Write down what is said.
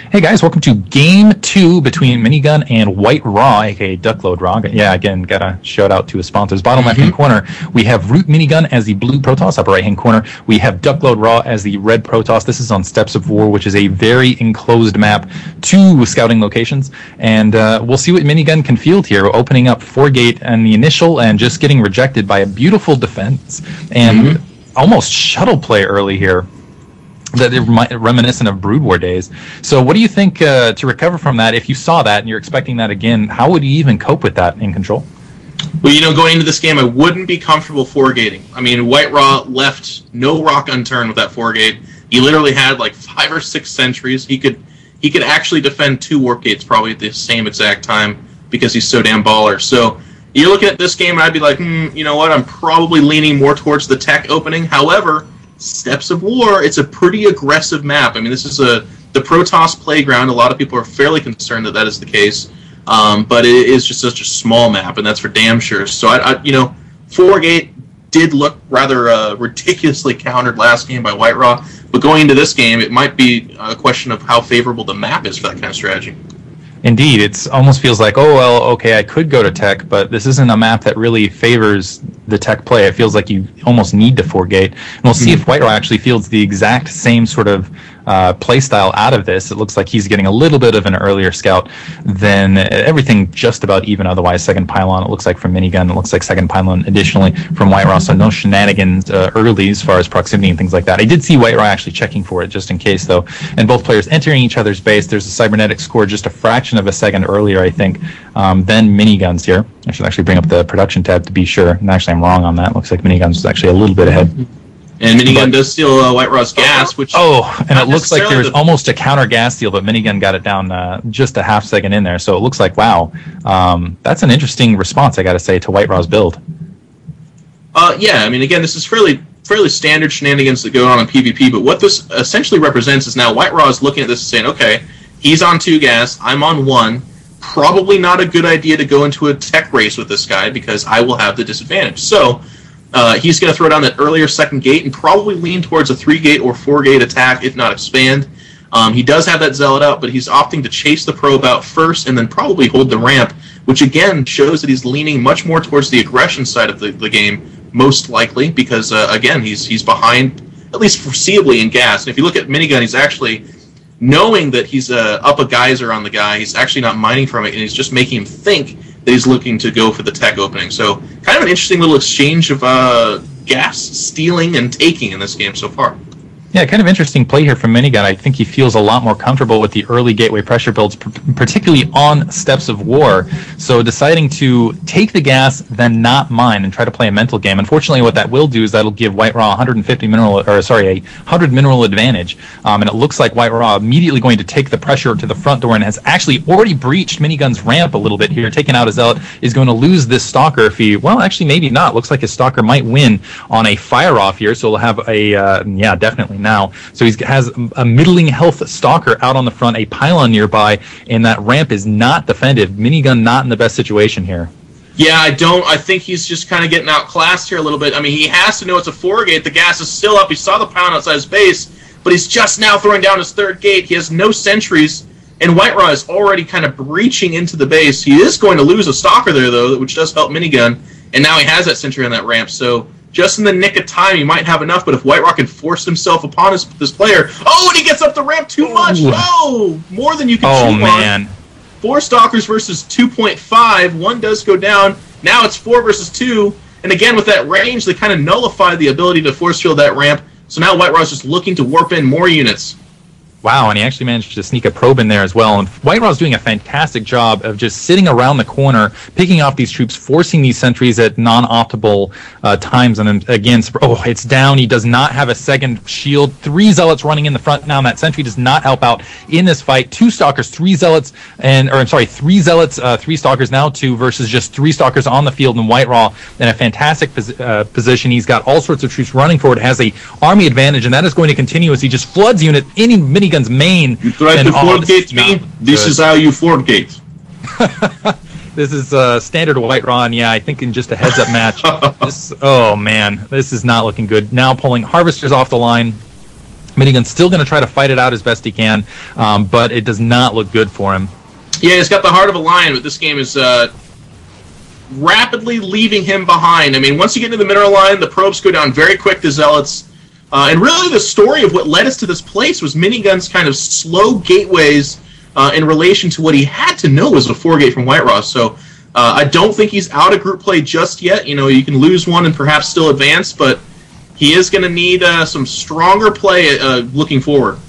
Hey guys, welcome to Game 2 between Minigun and White-Ra, aka DuckloadRa. Yeah, again, gotta shout out to his sponsors. Bottom left-hand corner, we have Root Minigun as the blue Protoss. Upper right-hand corner, we have DuckloadRa as the red Protoss. This is on Steps of War, which is a very enclosed map, 2 scouting locations. And we'll see what Minigun can field here, opening up 4-gate and the initial and just getting rejected by a beautiful defense. And almost shuttle play early here. That are reminiscent of Brood War days. So what do you think to recover from that? If you saw that and you're expecting that again, how would you even cope with that in Control? Well, going into this game, I wouldn't be comfortable 4-gating. I mean, White-Ra left no rock unturned with that 4-gate. He literally had like 5 or 6 sentries. He could actually defend 2 warp gates probably at the same exact time because he's so damn baller. So you're looking at this game and I'd be like, you know what? I'm probably leaning more towards the tech opening. However, Steps of War, it's a pretty aggressive map. I mean, this is the Protoss playground. A lot of people are fairly concerned that is the case, but it is just such a small map, and that's for damn sure. So, 4-gate did look rather ridiculously countered last game by White-Ra, but going into this game, it might be a question of how favorable the map is for that kind of strategy. Indeed, it almost feels like, oh, well, okay, I could go to tech, but this isn't a map that really favors the tech play. It feels like you almost need to 4-gate. And we'll see if White-Ra actually fields the exact same sort of play style out of this. It looks like he's getting a little bit of an earlier scout than everything just about even otherwise. Second pylon, it looks like from Minigun. It looks like second pylon additionally from White-Ra, so no shenanigans early as far as proximity and things like that. I did see White-Ra actually checking for it just in case, though. And both players entering each other's base. There's a cybernetic score just a fraction of a second earlier, I think, than Miniguns here. I should actually bring up the production tab to be sure. And actually, I'm wrong on that. Looks like Miniguns is actually a little bit ahead. And Minigun does steal White-Ra's gas, which... and it looks like there's almost a counter gas steal, but Minigun got it down just a half second in there. So it looks like, wow, that's an interesting response, I got to say, to White-Ra's build. Yeah, I mean, again, this is fairly standard shenanigans that go on in PvP, but what this essentially represents is now White-Ra is looking at this and saying, okay, he's on 2 gas, I'm on 1. Probably not a good idea to go into a tech race with this guy because I will have the disadvantage. So... he's going to throw down that earlier second gate and probably lean towards a 3-gate or 4-gate attack, if not expand. He does have that Zealot out, but he's opting to chase the probe out first and then probably hold the ramp, which again shows that he's leaning much more towards the aggression side of the game, most likely, because, again, he's behind, at least foreseeably, in gas. And if you look at Minigun, he's actually, knowing that he's up a geyser on the guy, he's actually not mining from it, and he's just making him think that he's looking to go for the tech opening. So kind of an interesting little exchange of gas stealing and taking in this game so far. Yeah, kind of interesting play here from Minigun. I think he feels a lot more comfortable with the early gateway pressure builds, particularly on Steps of War. So deciding to take the gas, then not mine, and try to play a mental game. Unfortunately, what that will do is that'll give White-Ra 100 mineral advantage. And it looks like White-Ra immediately going to take the pressure to the front door and has actually already breached Minigun's ramp a little bit here. Taking out his Zealot, is going to lose this Stalker if he, well, actually maybe not. Looks like his Stalker might win on a fire off here, so we'll have a, yeah, definitely now. So he has a middling health Stalker out on the front, a pylon nearby, and that ramp is not defended. Minigun not in the best situation here. Yeah, I think he's just kind of getting outclassed here a little bit. I mean, he has to know it's a 4-gate. The gas is still up. He saw the pylon outside his base, but he's just now throwing down his 3rd gate. He has no sentries, and White-Ra is already kind of breaching into the base. He is going to lose a Stalker there, though, which does help Minigun, and now he has that sentry on that ramp, so... just in the nick of time, he might have enough, but if White-Ra can force himself upon this player... Oh, and he gets up the ramp too much! Oh, more than you can chew on. 4 Stalkers versus 2.5. 1 does go down. Now it's 4 versus 2. And again, with that range, they kind of nullify the ability to force field that ramp. So now White-Ra is just looking to warp in more units. Wow, and he actually managed to sneak a probe in there as well. And White-Ra's doing a fantastic job of just sitting around the corner, picking off these troops, forcing these sentries at non-optimal times. And then again, oh, it's down. He does not have a second shield. 3 Zealots running in the front now, and that sentry does not help out in this fight. 2 Stalkers, 3 Zealots, 3 Zealots, 3 Stalkers now 2 versus just 3 Stalkers on the field, and White-Ra in a fantastic position. He's got all sorts of troops running forward, has a army advantage, and that is going to continue as he just floods unit any Minigun's main. You try to 4-gate me? This is how you 4-gate. This is standard White-Ra, and yeah, I think in just a heads-up match. Oh man, this is not looking good. Now pulling Harvesters off the line. Minigun's still going to try to fight it out as best he can, but it does not look good for him. Yeah, he's got the heart of a lion, but this game is rapidly leaving him behind. I mean, once you get into the mineral line, the probes go down very quick to Zealots. And really the story of what led us to this place was Minigun's kind of slow gateways in relation to what he had to know was a 4-gate from Whiterose. So I don't think he's out of group play just yet. You know, you can lose one and perhaps still advance, but he is going to need some stronger play looking forward.